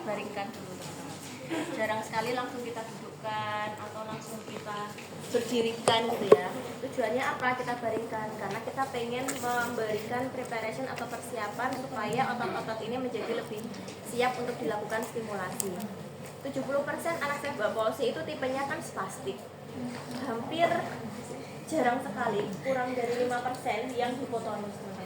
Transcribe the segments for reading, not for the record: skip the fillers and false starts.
baringkan dulu teman-teman. Jarang sekali langsung kita dudukkan atau langsung kita berdirikan gitu ya. Tujuannya apa kita baringkan? Karena kita pengen memberikan preparation atau persiapan supaya otot-otot ini menjadi lebih siap untuk dilakukan stimulasi. 70% anak cerebral palsy itu tipenya kan spastik. Hampir jarang sekali, kurang dari 5% yang hipotonus teman-teman.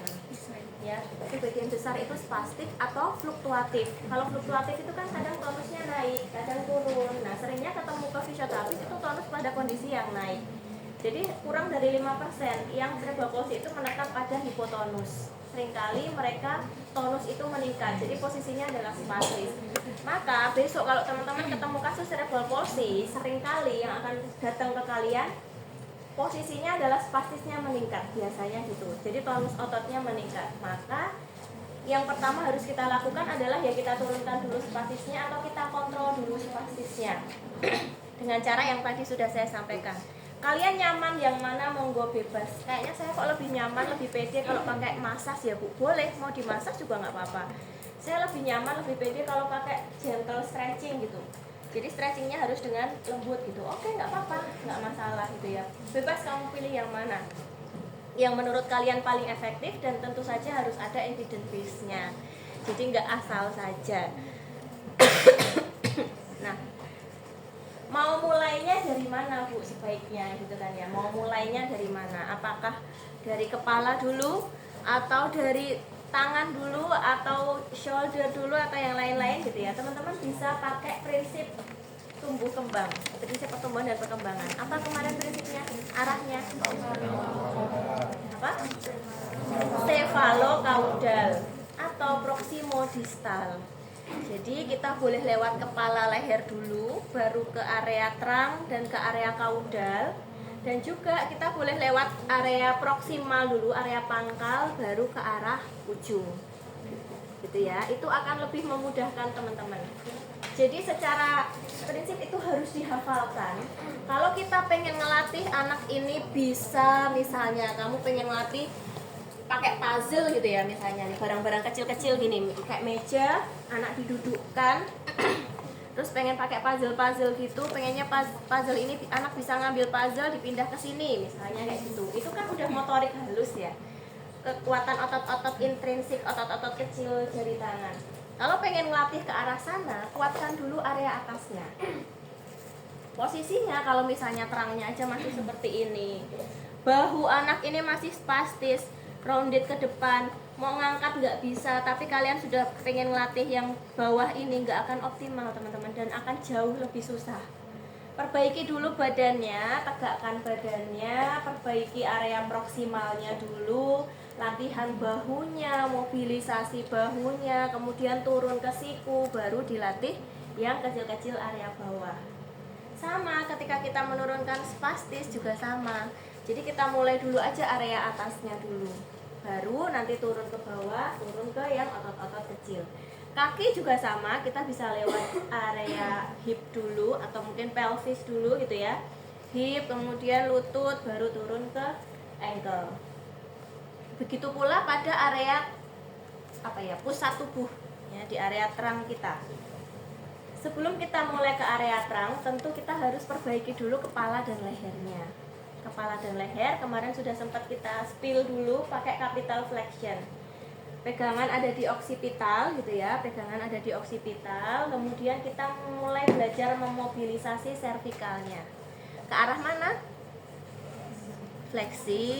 Ya, sebagian besar itu spastik atau fluktuatif. Kalau fluktuatif itu kan kadang tonusnya naik, kadang turun. Nah, seringnya ketemu ke fisioterapis itu tonus pada kondisi yang naik. Jadi kurang dari 5% yang cerebral palsy itu menetap pada hipotonus. Seringkali mereka tonus itu meningkat, jadi posisinya adalah spastis. Maka besok kalau teman-teman ketemu kasus cerebral palsy, seringkali yang akan datang ke kalian posisinya adalah spastisnya meningkat biasanya gitu. Jadi tonus ototnya meningkat. Maka yang pertama harus kita lakukan adalah ya kita turunkan dulu spastisnya atau kita kontrol dulu spastisnya. Dengan cara yang tadi sudah saya sampaikan. Kalian nyaman yang mana monggo bebas. Kayaknya saya kok lebih nyaman, lebih pede kalau pakai masas ya Bu. Boleh, mau dimasas juga nggak apa-apa. Saya lebih nyaman, lebih pede kalau pakai gentle stretching gitu. Jadi stretchingnya harus dengan lembut gitu. Oke, nggak apa-apa, nggak masalah gitu ya. Bebas kamu pilih yang mana, yang menurut kalian paling efektif, dan tentu saja harus ada evidence base-nya. Jadi nggak asal saja. Nah, mau mulainya dari mana Bu sebaiknya gitu kan ya? Mau mulainya dari mana? Apakah dari kepala dulu atau dari tangan dulu atau shoulder dulu atau yang lain-lain gitu ya? Teman-teman bisa pakai prinsip tumbuh kembang, prinsip pertumbuhan dan perkembangan. Apa kemarin prinsipnya? Arahnya apa? Cephalocaudal atau proximodistal. Jadi kita boleh lewat kepala leher dulu, baru ke area trunk dan ke area kaudal. Dan juga kita boleh lewat area proksimal dulu, area pangkal, baru ke arah ujung. Gitu ya, itu akan lebih memudahkan teman-teman. Jadi secara prinsip itu harus dihafalkan. Kalau kita pengen ngelatih anak ini bisa, misalnya kamu pengen ngelatih pakai puzzle gitu ya, misalnya nih barang-barang kecil-kecil gini kayak meja, anak didudukkan terus pengen pakai puzzle gitu, pengennya puzzle ini anak bisa ngambil puzzle dipindah ke sini misalnya kayak gitu. Itu kan udah motorik halus ya, kekuatan otot-otot intrinsik, otot-otot kecil jari tangan. Kalau pengen ngelatih ke arah sana, kuatkan dulu area atasnya. Posisinya kalau misalnya terangnya aja masih seperti ini, bahu anak ini masih spastis, rounded ke depan, mau ngangkat nggak bisa, tapi kalian sudah pengen ngelatih yang bawah ini, nggak akan optimal teman-teman, dan akan jauh lebih susah. Perbaiki dulu badannya, tegakkan badannya, perbaiki area proksimalnya dulu, latihan bahunya, mobilisasi bahunya, kemudian turun ke siku, baru dilatih yang kecil-kecil area bawah. Sama ketika kita menurunkan spastis juga sama. Jadi kita mulai dulu aja area atasnya dulu, baru nanti turun ke bawah, turun ke yang otot-otot kecil. Kaki juga sama, kita bisa lewat area hip dulu atau mungkin pelvis dulu gitu ya. Hip, kemudian lutut, baru turun ke ankle. Begitu pula pada area pusat tubuh ya, di area trunk kita. Sebelum kita mulai ke area trunk, tentu kita harus perbaiki dulu kepala dan lehernya. Kepala dan leher kemarin sudah sempat kita spill dulu pakai capital flexion. Pegangan ada di oksipital gitu ya, pegangan ada di oksipital. Kemudian kita mulai belajar memobilisasi servikalnya. Ke arah mana? Fleksi,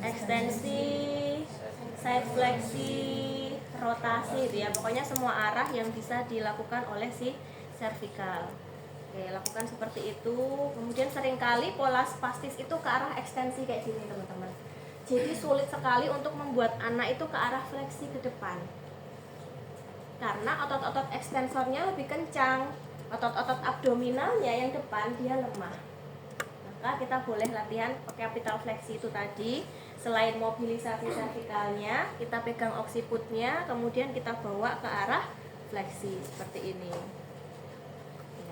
ekstensi, side fleksi, rotasi gitu ya. Pokoknya semua arah yang bisa dilakukan oleh si servikal. Oke, lakukan seperti itu. Kemudian seringkali pola spastis itu ke arah ekstensi kayak gini teman-teman. Jadi sulit sekali untuk membuat anak itu ke arah fleksi ke depan, karena otot-otot ekstensornya lebih kencang, otot-otot abdominalnya yang depan dia lemah. Maka kita boleh latihan capital fleksi itu tadi. Selain mobilisasi servikalnya, kita pegang oksiputnya, kemudian kita bawa ke arah fleksi seperti ini.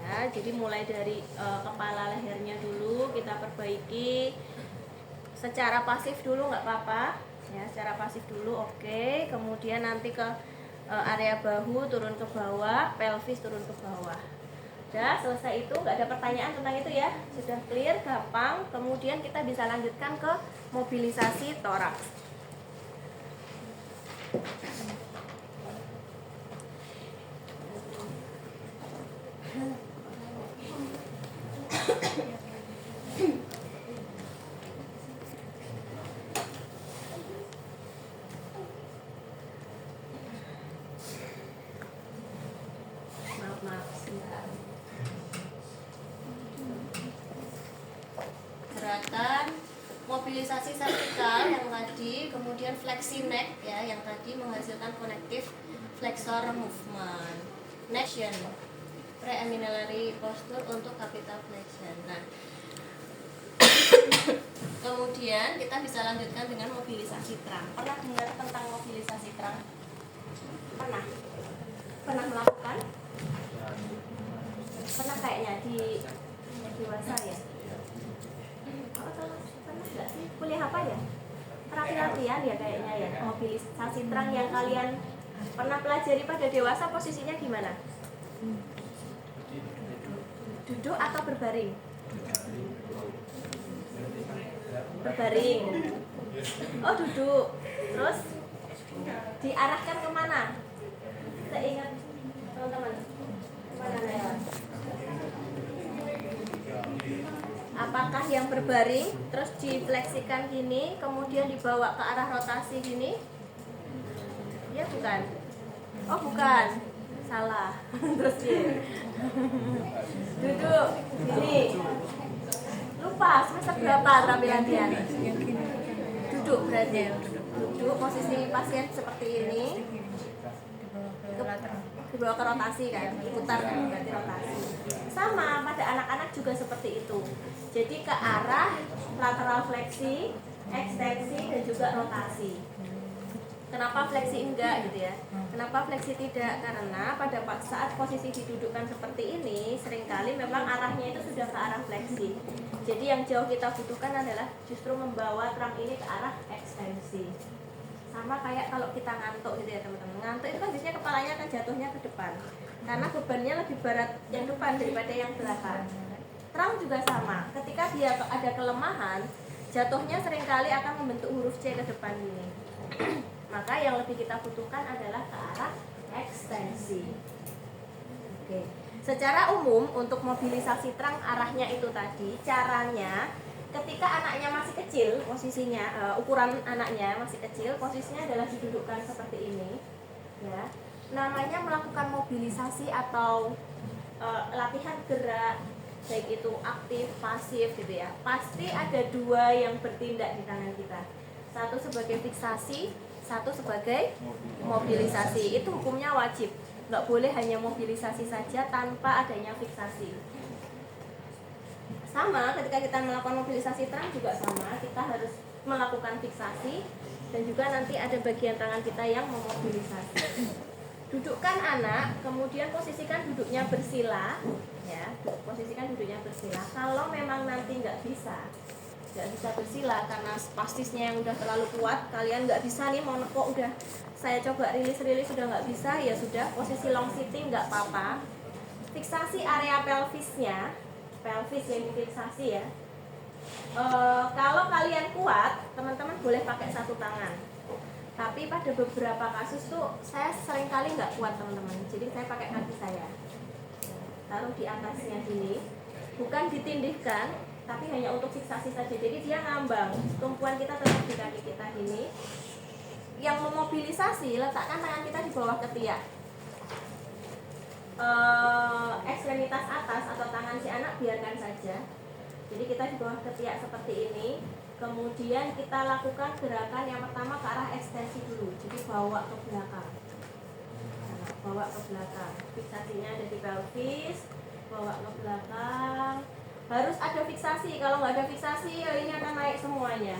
Ya, jadi mulai dari kepala lehernya dulu kita perbaiki secara pasif dulu nggak apa-apa ya, secara pasif dulu oke. Kemudian nanti ke area bahu turun ke bawah, pelvis turun ke bawah. Udah selesai itu, nggak ada pertanyaan tentang itu ya, sudah clear, gampang. Kemudian kita bisa lanjutkan ke mobilisasi toraks. Gerakan mobilisasi vertikal yang tadi, kemudian flexi neck ya, yang tadi menghasilkan connective flexor movement, nexion, preaminalary posture untuk capital flexion. Nah, kemudian kita bisa lanjutkan dengan mobilisasi trunk. Pernah dengar tentang mobilisasi trunk? Pernah? Pernah melakukan? Pernah kayaknya di dewasa ya? Pernah nggak sih? Kuliah apa ya? Latihan ya kayaknya ya. Mobilisasi trunk yang kalian pernah pelajari pada dewasa posisinya gimana? Duduk atau berbaring? Berbaring. Oh duduk. Terus diarahkan kemana? Saya ingat teman-teman. Kemana lewat? Apakah yang berbaring terus difleksikan gini, kemudian dibawa ke arah rotasi gini? Ya bukan. Oh bukan. Salah. Terus gini. Duduk gini. Lupa semester berapa terapi latihan? Duduk berarti. Duduk posisi pasien seperti ini. Dibawa ke rotasi kan, putar kan, berarti rotasi. Sama pada anak-anak juga seperti itu. Jadi ke arah lateral fleksi, ekstensi dan juga rotasi. Kenapa fleksi enggak gitu ya? Kenapa fleksi tidak? Karena pada saat posisi didudukkan seperti ini, seringkali memang arahnya itu sudah ke arah fleksi. Jadi yang jauh kita butuhkan adalah justru membawa trunk ini ke arah ekstensi. Sama kayak kalau kita ngantuk gitu ya teman-teman. Ngantuk itu kan biasanya kepalanya akan jatuhnya ke depan. Karena bebannya lebih berat yang depan daripada yang belakang. Trunk juga sama. Ketika dia ada kelemahan, jatuhnya seringkali akan membentuk huruf C ke depan ini. Maka yang lebih kita butuhkan adalah ke arah ekstensi. Oke. Secara umum untuk mobilisasi trunk arahnya itu tadi, caranya ketika anaknya masih kecil, posisinya ukuran anaknya masih kecil, posisinya adalah didudukkan seperti ini, ya. Namanya melakukan mobilisasi atau latihan gerak, baik itu aktif, pasif gitu ya. Pasti ada dua yang bertindak di tangan kita. Satu sebagai fiksasi, satu sebagai mobilisasi. Itu hukumnya wajib. Nggak boleh hanya mobilisasi saja tanpa adanya fiksasi. Sama ketika kita melakukan mobilisasi trunk juga sama, kita harus melakukan fiksasi dan juga nanti ada bagian tangan kita yang memobilisasi. Dudukkan anak, kemudian posisikan duduknya bersila, ya, posisikan duduknya bersila. Kalau memang nanti nggak bisa bersila karena spastisnya yang udah terlalu kuat, kalian nggak bisa nih mau nekuk, udah saya coba rilis sudah nggak bisa, ya sudah posisi long sitting nggak apa-apa. Fiksasi area pelvisnya. Pelvis yang difiksasi ya. Kalau kalian kuat, teman-teman boleh pakai satu tangan. Tapi pada beberapa kasus tuh saya seringkali nggak kuat teman-teman. Jadi saya pakai kaki saya. Taruh di atasnya gini. Bukan ditindihkan, tapi hanya untuk fiksasi saja. Jadi dia ngambang. Tumpuan kita tetap di kaki kita gini. Yang memobilisasi, letakkan tangan kita di bawah ketiak. Ekstremitas atas atau tangan si anak biarkan saja. Jadi kita di bawah ketiak seperti ini. Kemudian kita lakukan gerakan yang pertama ke arah ekstensi dulu. Jadi bawa ke belakang. Nah, bawa ke belakang. Fiksasinya ada di pelvis. Bawa ke belakang. Harus ada fiksasi. Kalau nggak ada fiksasi, ini akan naik semuanya.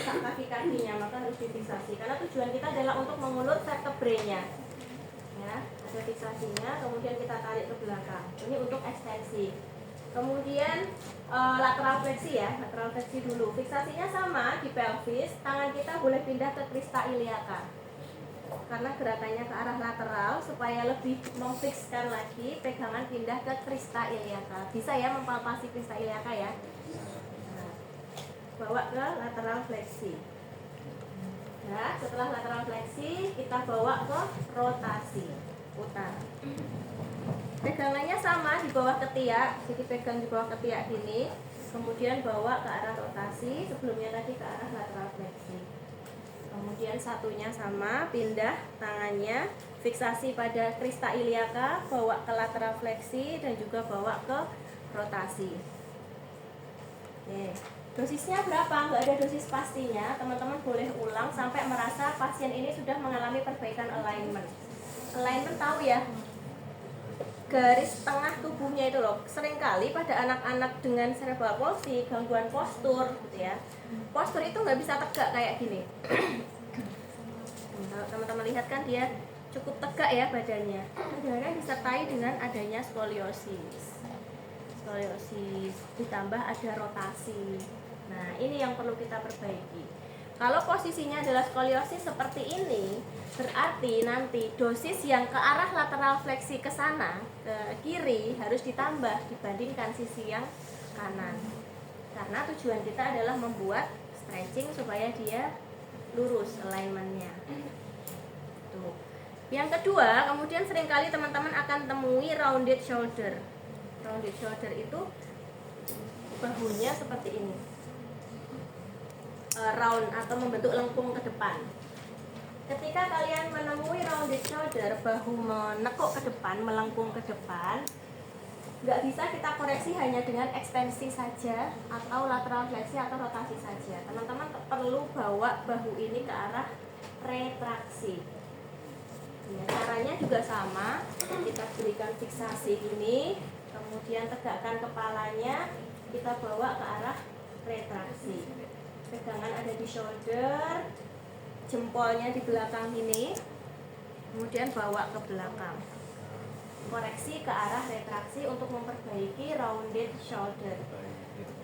Kaki-kakinya maka harus difiksasi. Karena tujuan kita adalah untuk mengulur vertebrae-nya. Ya, ada fiksasinya, kemudian kita tarik ke belakang. Ini untuk ekstensi. Kemudian lateral fleksi ya, lateral fleksi dulu. Fiksasinya sama di pelvis, tangan kita boleh pindah ke krista iliaka. karena gerakannya ke arah lateral. Supaya lebih memfikskan lagi, pegangan pindah ke crista iliaca. Bisa ya mempalpasi crista iliaca ya. Nah, bawa ke lateral fleksi. Nah, setelah lateral fleksi, kita bawa ke rotasi putar. Pegangannya sama di bawah ketiak, jadi pegang di bawah ketiak gini, kemudian bawa ke arah rotasi, sebelumnya tadi ke arah lateral fleksi. Kemudian satunya sama, pindah tangannya, fiksasi pada crista iliaca, bawa ke lateral fleksi dan juga bawa ke rotasi. Oke. Dosisnya berapa? Nggak ada dosis pastinya. Teman-teman boleh ulang sampai merasa pasien ini sudah mengalami perbaikan alignment. Alignment tahu ya? Garis tengah tubuhnya itu loh. Seringkali pada anak-anak dengan cerebral palsy, gangguan postur gitu ya. Postur itu nggak bisa tegak kayak gini. Kalau teman-teman lihat kan dia cukup tegak ya badannya. Kadang-kadang disertai dengan adanya skoliosis. Skoliosis ditambah ada rotasi. Nah, ini yang perlu kita perbaiki. Kalau posisinya adalah skoliosis seperti ini, berarti nanti dosis yang ke arah lateral fleksi ke sana, ke kiri harus ditambah dibandingkan sisi yang kanan. Karena tujuan kita adalah membuat stretching supaya dia lurus alignmentnya. Tuh. Yang kedua, kemudian seringkali teman-teman akan temui rounded shoulder. Rounded shoulder itu bahunya seperti ini, round atau membentuk lengkung ke depan. Ketika kalian menemui rounded shoulder, bahu menekuk ke depan, melengkung ke depan, nggak bisa kita koreksi hanya dengan ekstensi saja atau lateral fleksi atau rotasi saja. Teman-teman perlu bawa bahu ini ke arah retraksi. Ya, caranya juga sama, kita berikan fiksasi ini, kemudian tegakkan kepalanya, kita bawa ke arah retraksi. Pegangan ada di shoulder, jempolnya di belakang ini, kemudian bawa ke belakang. Koreksi ke arah retraksi untuk memperbaiki rounded shoulder.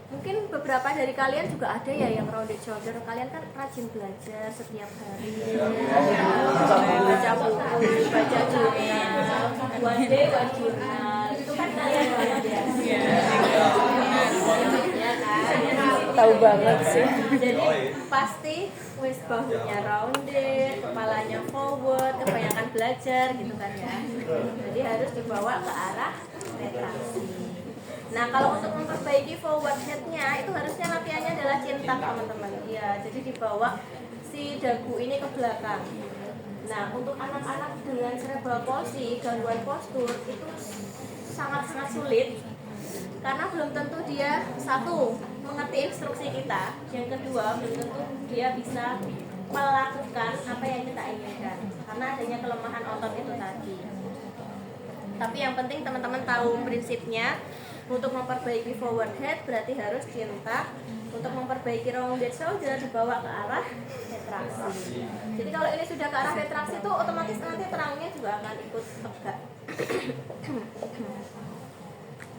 Mungkin beberapa dari kalian juga ada ya yang rounded shoulder. Kalian kan rajin belajar setiap hari, baca buku, baca jurnal, one day one jurnal. Itu kan kalian luar biasa. Ya kan? Tahu banget sih. Jadi pasti wis bahunya rounded, kepalanya forward, kebanyakan belajar gitu kan ya. Jadi harus dibawa ke arah retraksi. Nah, kalau untuk memperbaiki forward head-nya itu harusnya latihannya adalah chin tuck, teman-teman. Iya, jadi dibawa si dagu ini ke belakang. Nah, untuk anak-anak dengan cerebral palsy, gangguan postur itu sangat-sangat sulit karena belum tentu dia satu mengerti instruksi kita, yang kedua belum tentu dia bisa melakukan apa yang kita inginkan karena adanya kelemahan otot itu tadi. Tapi yang penting teman-teman tahu prinsipnya. Untuk memperbaiki forward head berarti harus chin tuck. Untuk memperbaiki rounded shoulder dibawa ke arah retraksi. Jadi kalau ini sudah ke arah retraksi itu otomatis nanti terangnya juga akan ikut tegak.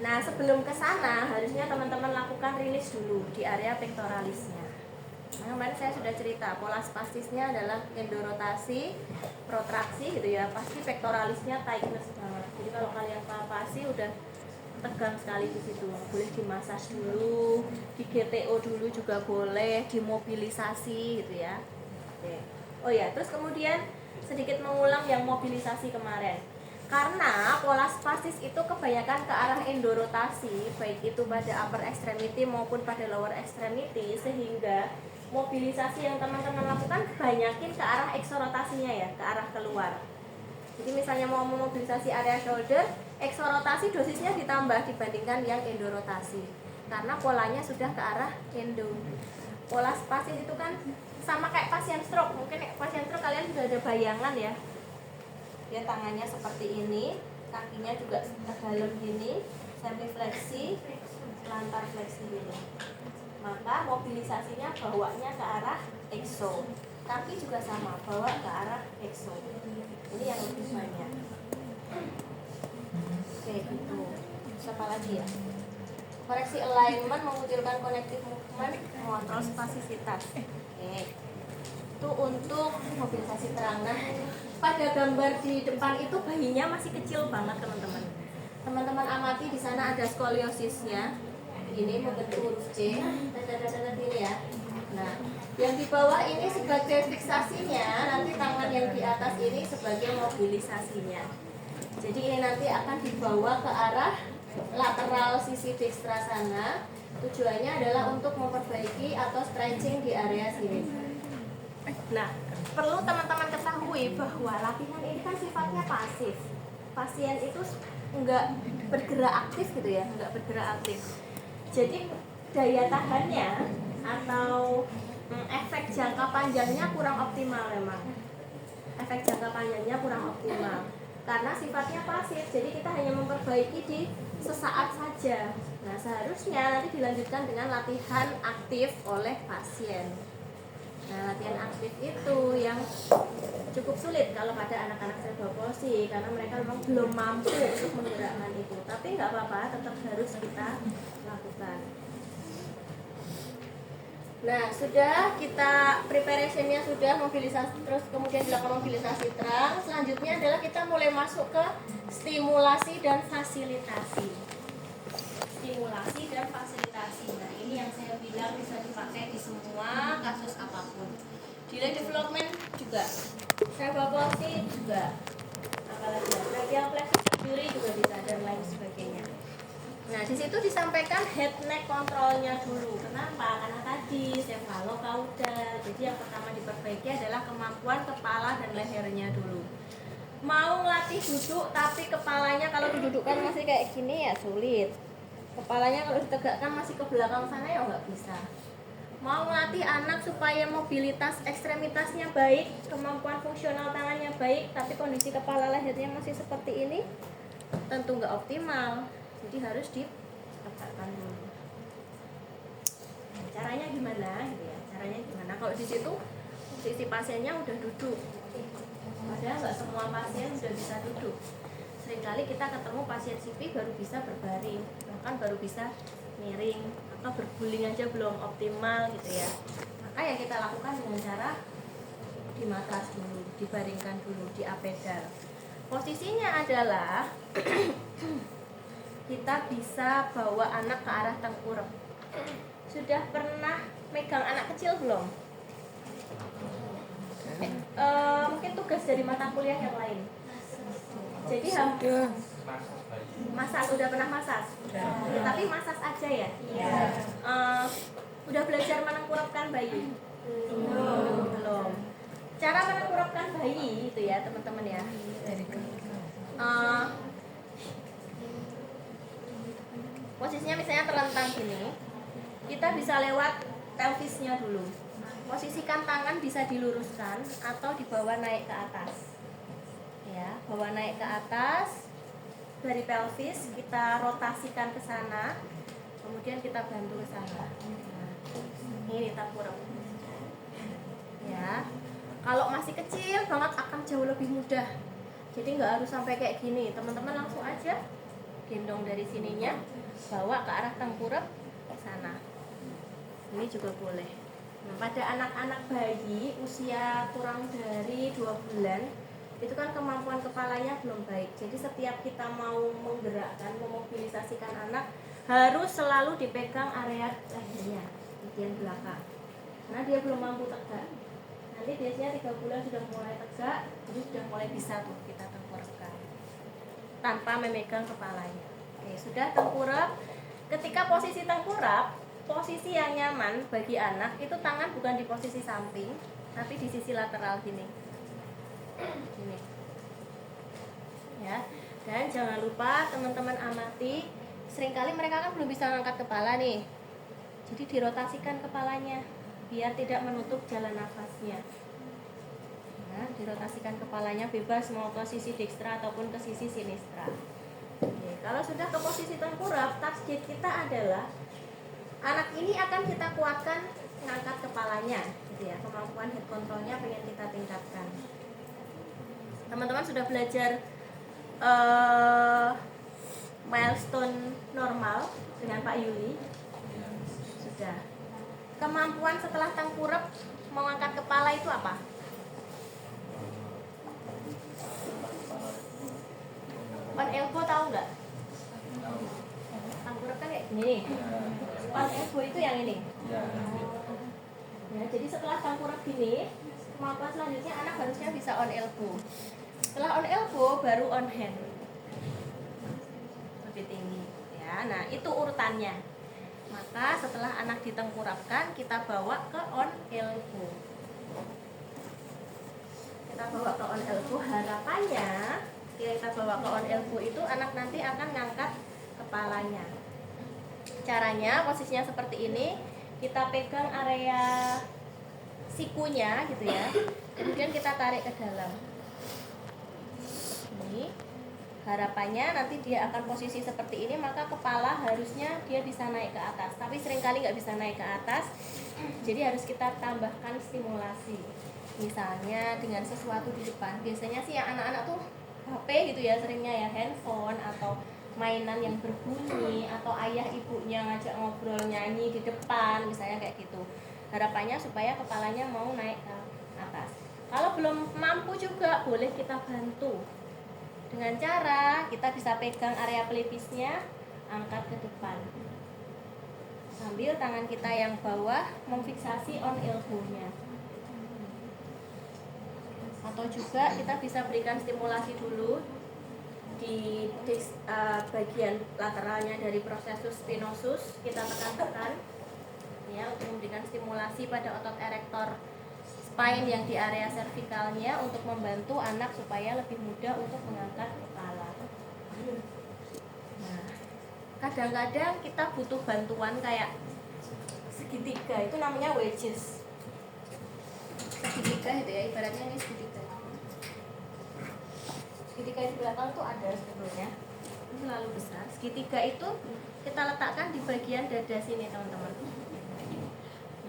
Nah, sebelum ke sana harusnya teman-teman lakukan rilis dulu di area pectoralisnya. Nah, kemarin saya sudah cerita pola spastisnya adalah endorotasi, protraksi gitu ya. Pasti pectoralisnya tightness banget. Jadi kalau kalian palpasi udah tegang sekali di situ. Boleh dimasas dulu, di GTO dulu juga boleh, dimobilisasi gitu ya. Oke. Oh ya, terus kemudian sedikit mengulang yang mobilisasi kemarin. Karena pola spastis itu kebanyakan ke arah endorotasi, baik itu pada upper extremity maupun pada lower extremity, sehingga mobilisasi yang teman-teman lakukan banyakin ke arah eksorotasinya ya, ke arah keluar. Jadi misalnya mau memobilisasi area shoulder, eksorotasi dosisnya ditambah dibandingkan yang endorotasi. Karena polanya sudah ke arah endo. Pola spastis itu kan sama kayak pasien stroke. Mungkin pasien stroke kalian sudah ada bayangan ya. Dia tangannya seperti ini, kakinya juga ke dalam gini, semifleksi, lantar fleksi gini. Maka mobilisasinya bawanya ke arah exo. Kaki juga sama, bawa ke arah exo. Ini yang lebih banyak. Oke, gitu. Siapa lagi ya? Koreksi alignment, memunculkan connective movement, mengontrol spasisitas. Oke. itu untuk mobilisasi terang. Nah, pada gambar di depan itu bayinya masih kecil banget teman-teman. Teman-teman amati di sana ada skoliosisnya. Ini membentuk huruf C, tanda-tanda ini ya. Nah, yang di bawah ini sebagai fiksasinya, nanti tangan yang di atas ini sebagai mobilisasinya. Jadi ini nanti akan dibawa ke arah lateral sisi dekstra sana. Tujuannya adalah untuk memperbaiki atau stretching di area sini. Nah, perlu teman-teman ketahui bahwa latihan ini kan sifatnya pasif. Pasien itu enggak bergerak aktif gitu ya, enggak bergerak aktif. Jadi daya tahannya atau efek jangka panjangnya kurang optimal memang. Efek jangka panjangnya kurang optimal karena sifatnya pasif. Jadi kita hanya memperbaiki di sesaat saja. Nah, seharusnya nanti dilanjutkan dengan latihan aktif oleh pasien. Nah, latihan aktif itu yang cukup sulit kalau pada anak-anak cerebral palsy karena mereka memang belum mampu untuk menggerakkan itu. Tapi nggak apa-apa, tetap harus kita lakukan. Nah, sudah kita preparationnya sudah mobilisasi, terus kemudian dilakukan mobilisasi terang. Selanjutnya adalah kita mulai masuk ke stimulasi dan fasilitasi. Stimulasi dan fasilitasi. Nah, ini yang saya bilang bisa dipakai di semua kasus apapun. Delay development juga, cerebral palsy juga, apalagi brachial plexus injury juga bisa dan lain sebagainya. Nah, di situ disampaikan head neck kontrolnya dulu. Kenapa? Karena tadi cephalocaudal. Jadi yang pertama diperbaiki adalah kemampuan kepala dan lehernya dulu. Mau ngelatih duduk tapi kepalanya kalau didudukkan masih kayak gini ya sulit. Kepalanya kalau ditegakkan masih ke belakang sana ya nggak bisa. Mau ngelatih anak supaya mobilitas ekstremitasnya baik, kemampuan fungsional tangannya baik, tapi kondisi kepala lehernya masih seperti ini, tentu nggak optimal. Jadi harus ditegakkan dulu. Nah, caranya gimana? Gitu ya. Caranya gimana? Kalau di situ posisi pasiennya udah duduk, padahal nggak semua pasien sudah bisa duduk. Seringkali kita ketemu pasien CP baru bisa berbaring, bahkan baru bisa miring atau berguling aja belum optimal gitu ya. Maka yang kita lakukan dengan cara dimatras dulu, dibaringkan dulu, diapedal. Posisinya adalah kita bisa bawa anak ke arah tengkurap. Sudah pernah megang anak kecil belum? Mungkin tugas dari mata kuliah yang lain. Jadi masak, udah pernah masak? Ya, tapi masak aja ya? Iya. Udah belajar menengkurapkan bayi? Belum. Cara menengkurapkan bayi itu ya teman-teman ya. Posisinya misalnya terlentang gini, kita bisa lewat pelvisnya dulu. Posisikan tangan bisa diluruskan atau dibawa naik ke atas. Ya, bawa naik ke atas dari pelvis, kita rotasikan ke sana, kemudian kita bantu ke sana. Nah, ini tengkurap. Ya, kalau masih kecil banget akan jauh lebih mudah. Jadi nggak harus sampai kayak gini. Teman-teman langsung aja gendong dari sininya, bawa ke arah tengkurap ke sana. Ini juga boleh. Nah, pada anak-anak bayi usia kurang dari 2 bulan, itu kan kemampuan kepalanya belum baik. Jadi setiap kita mau menggerakkan, memobilisasikan anak, harus selalu dipegang area lehernya, bagian belakang. Karena dia belum mampu tegak. Nanti biasanya 3 bulan sudah mulai tegak, jadi sudah mulai bisa tuh kita tengkurapkan tanpa memegang kepalanya. Oke, sudah tengkurap. Ketika posisi tengkurap, posisi yang nyaman bagi anak itu tangan bukan di posisi samping, tapi di sisi lateral gini. Gini. Ya. Dan jangan lupa teman-teman amati, seringkali mereka kan belum bisa angkat kepala nih. Jadi dirotasikan kepalanya biar tidak menutup jalan nafasnya. Nah, dirotasikan kepalanya bebas mau ke sisi dekstra ataupun ke sisi sinistra. Oke, kalau sudah ke posisi tengkurap, target kita adalah anak ini akan kita kuatkan mengangkat kepalanya, gitu ya. Kemampuan head controlnya pengen kita tingkatkan. Teman-teman sudah belajar milestone normal dengan Pak Yuli? Sudah. Kemampuan setelah tengkurap mau angkat kepala itu apa? On elbow tahu nggak? Tengkurap kan kayak gini. On elbow itu yang ini. Ya, jadi setelah tengkurap gini, kemampuan selanjutnya anak harusnya bisa on elbow. Setelah on elbow baru on hand. Lebih tinggi. Ya, nah itu urutannya. Maka setelah anak ditengkurapkan, kita bawa ke on elbow. Kita bawa ke on elbow, harapannya kita bawa ke on elbow itu anak nanti akan ngangkat kepalanya. Caranya posisinya seperti ini, kita pegang area sikunya gitu ya, kemudian kita tarik ke dalam. Ini harapannya nanti dia akan posisi seperti ini, maka kepala harusnya dia bisa naik ke atas, tapi seringkali nggak bisa naik ke atas, jadi harus kita tambahkan stimulasi. Misalnya dengan sesuatu di depan, biasanya sih yang anak-anak tuh HP gitu ya, seringnya ya handphone atau mainan yang berbunyi, atau ayah ibunya ngajak ngobrol nyanyi di depan, misalnya kayak gitu. Harapannya supaya kepalanya mau naik ke atas. Kalau belum mampu juga boleh kita bantu dengan cara kita bisa pegang area pelipisnya, angkat ke depan sambil tangan kita yang bawah memfiksasi on elbow-nya. Atau juga kita bisa berikan stimulasi dulu di bagian lateralnya dari processus spinosus, kita tekan-tekan ya untuk memberikan stimulasi pada otot erektor spine yang di area cervicalnya untuk membantu anak supaya lebih mudah untuk mengangkat kepala. Nah, kadang-kadang kita butuh bantuan kayak segitiga, itu namanya wedges. Segitiga itu ya, ibaratnya ini segitiga. Segitiga di belakang tuh ada sebetulnya, ini selalu besar. Segitiga itu kita letakkan di bagian dada sini teman-teman.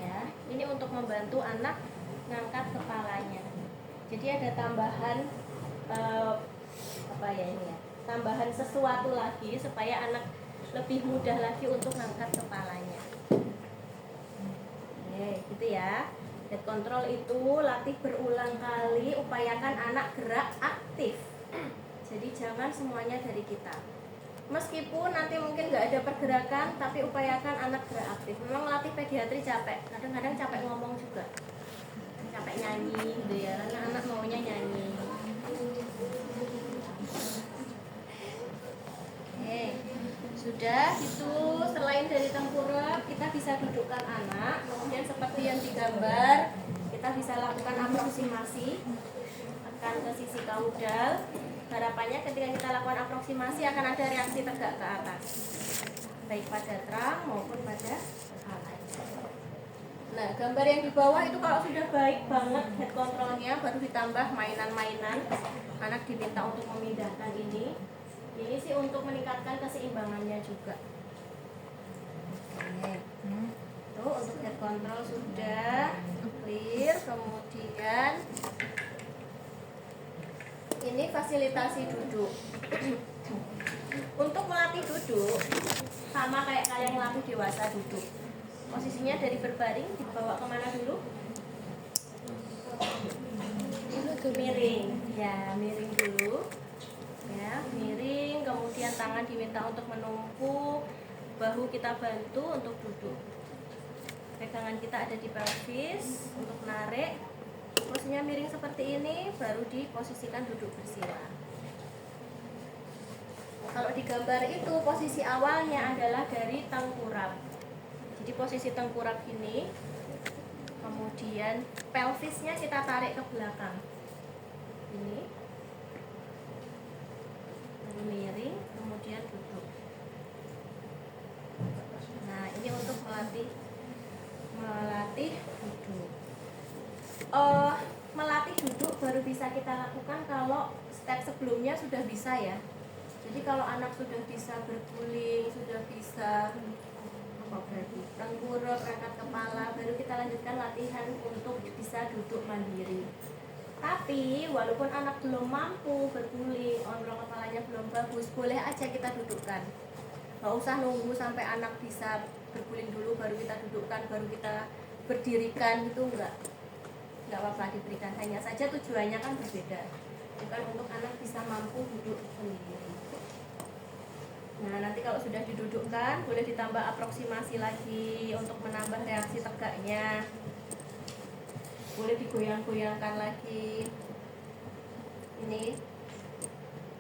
Ya, ini untuk membantu anak ngangkat kepalanya. Jadi ada tambahan apa ya ini ya? Tambahan sesuatu lagi supaya anak lebih mudah lagi untuk ngangkat kepalanya. Oke, gitu ya. Head control itu latih berulang kali, upayakan anak gerak aktif. Jadi jangan semuanya dari kita. Meskipun nanti mungkin nggak ada pergerakan, tapi upayakan anak gerak aktif. Memang latih pediatri capek, kadang-kadang capek ngomong juga, capek nyanyi gitu ya, karena anak maunya nyanyi. Oke, sudah itu. Selain dari tengkurap, kita bisa dudukkan anak. Kemudian seperti yang digambar, kita bisa lakukan aproksimasi, tekan ke sisi kaudal. Harapannya ketika kita lakukan aproksimasi akan ada reaksi tegak ke atas, baik pada trunk maupun pada kepala. Nah, gambar yang di bawah itu kalau sudah baik banget head controlnya, baru ditambah mainan-mainan. Anak diminta untuk memindahkan ini. Ini sih untuk meningkatkan keseimbangannya juga. Oke. Itu untuk head control sudah clear. Kemudian ini fasilitasi duduk. Untuk melatih duduk sama kayak kalian melatih dewasa duduk. Posisinya dari berbaring dibawa kemana dulu? Miring. Ya, miring dulu. Ya, miring. Kemudian tangan diminta untuk menumpuk, bahu kita bantu untuk duduk. Pegangan kita ada di pelvis untuk menarik. Posisinya miring seperti ini, baru diposisikan duduk bersila. Kalau di gambar itu posisi awalnya adalah dari tengkurap. Jadi posisi tengkurap ini, kemudian pelvisnya kita tarik ke belakang. Ini, lalu miring, kemudian duduk. Nah, ini untuk melatih duduk. Melatih duduk baru bisa kita lakukan kalau step sebelumnya sudah bisa ya. Jadi kalau anak sudah bisa berguling, sudah bisa tengkurap, angkat kepala, baru kita lanjutkan latihan untuk bisa duduk mandiri. Tapi walaupun anak belum mampu berguling, ondrong kepalanya belum bagus, boleh aja kita dudukkan. Gak usah nunggu sampai anak bisa berguling dulu baru kita dudukkan, baru kita berdirikan gitu, enggak. nggak apa-apa diberikan, hanya saja tujuannya kan berbeda, bukan untuk anak bisa mampu duduk sendiri. Nah, nanti kalau sudah didudukkan boleh ditambah aproksimasi lagi untuk menambah reaksi tegaknya, boleh digoyang-goyangkan lagi. Ini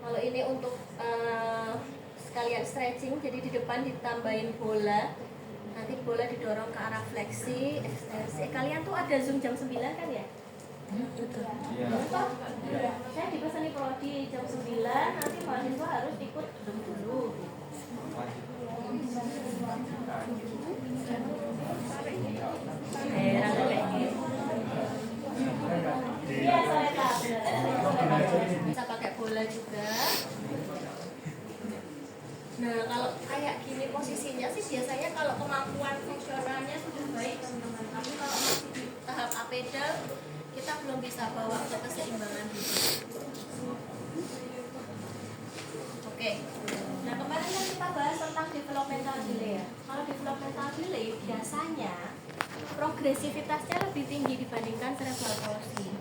kalau ini untuk sekalian stretching, jadi di depan ditambahin bola, nanti bola didorong ke arah fleksi, ekstensi. Kalian tuh ada Zoom jam 9 kan ya? Iya. Saya dipesani prodi jam 9, nanti mahasiswa harus ikut Zoom dulu. Bisa pakai bola juga. Nah, kalau kayak gini posisinya sih biasanya kalau kemampuan fungsionalnya sudah baik teman-teman. Tapi kalau masih di tahap apedal, kita belum bisa bawa ke keseimbangan hidup. Oke. Nah, kemarin kan kita bahas tentang developmental delay ya. Kalau developmental delay biasanya progresivitasnya lebih tinggi dibandingkan cerebral palsy.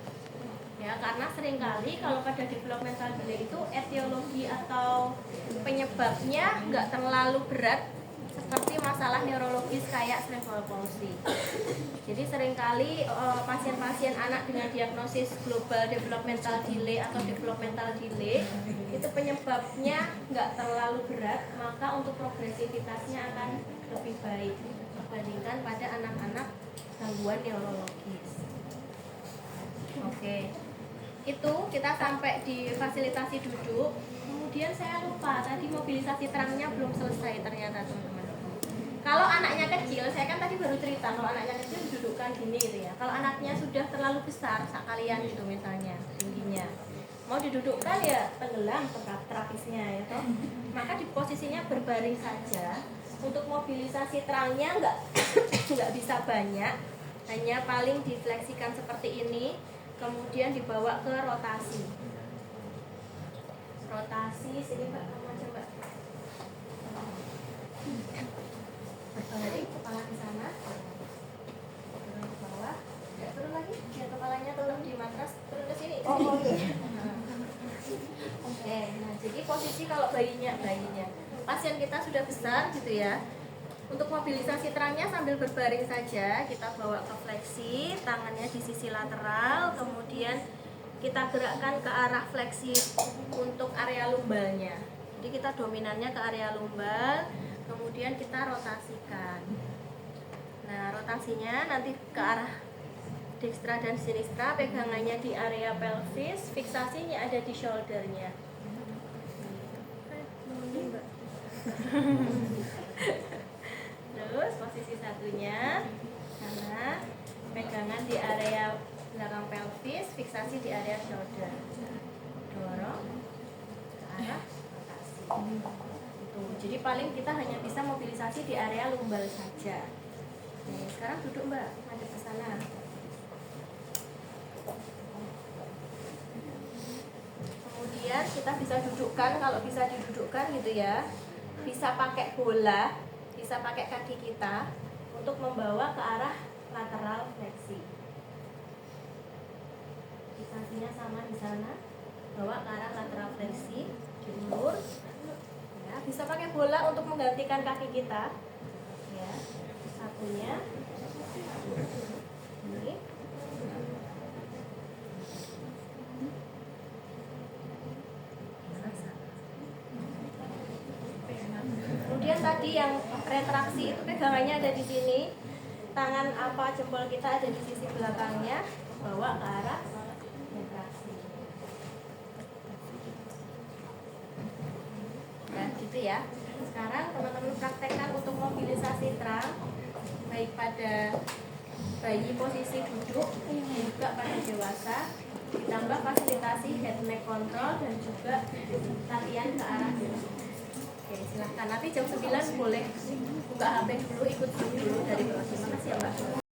Ya, karena seringkali kalau pada developmental delay itu etiologi atau penyebabnya nggak terlalu berat seperti masalah neurologis kayak cerebral palsy. Jadi seringkali pasien-pasien anak dengan diagnosis global developmental delay atau developmental delay itu penyebabnya nggak terlalu berat, maka untuk progresivitasnya akan lebih baik dibandingkan pada anak-anak gangguan neurologis. Oke. Itu kita sampai di fasilitasi duduk. Kemudian saya lupa tadi mobilisasi terangnya belum selesai ternyata teman-teman. Kalau anaknya kecil, saya kan tadi baru cerita kalau anaknya kecil didudukkan gini gitu ya. Kalau anaknya sudah terlalu besar, sekalian gitu misalnya tingginya, mau didudukkan ya tenggelam terapisnya ya toh. Maka di posisinya berbaring saja. Untuk mobilisasi terangnya nggak bisa banyak, hanya paling difleksikan seperti ini. Kemudian dibawa ke rotasi. Rotasi sini Mbak, kamu aja Mbak. Berbaring, kepala di sana. Turun ke bawah. Ya, turun lagi. Ya, kepalanya turun di matras, turun ke sini. Oke, nah jadi posisi kalau bayinya. Pasien kita sudah besar gitu ya. Untuk mobilisasi terangnya sambil berbaring saja, kita bawa ke fleksi, tangannya di sisi lateral, kemudian kita gerakkan ke arah fleksi untuk area lumbalnya. Jadi kita dominannya ke area lumbal, kemudian kita rotasikan. Nah, rotasinya nanti ke arah dextra dan sinistra, pegangannya di area pelvis, fiksasinya ada di shouldernya. Terus posisi satunya sana, pegangan di area belakang pelvis, fiksasi di area shoulder, dorong ke arah rotasi. Itu. Jadi paling kita hanya bisa mobilisasi di area lumbal saja. Nih, sekarang duduk Mbak, madep ke sana. Kemudian kita bisa dudukkan, kalau bisa didudukkan gitu ya, bisa pakai bola, bisa pakai kaki kita untuk membawa ke arah lateral fleksi. Fiksasinya sama di sana, bawa ke arah lateral fleksi, diulur. Ya, bisa pakai bola untuk menggantikan kaki kita. Ya, satunya ini. Kemudian tadi yang retraksi itu pegangannya ada di sini, tangan apa jempol kita ada di sisi belakangnya, bawa ke arah retraksi. Nah, gitu ya. Sekarang teman-teman praktekkan untuk mobilisasi terang, baik pada bayi posisi duduk, juga pada dewasa, ditambah fasilitasi head neck control dan juga latihan ke arah dewasa. Oke, silahkan. Nanti jam 9 boleh buka HP dulu, ikut dulu dari bawah. Terima kasih ya Mbak.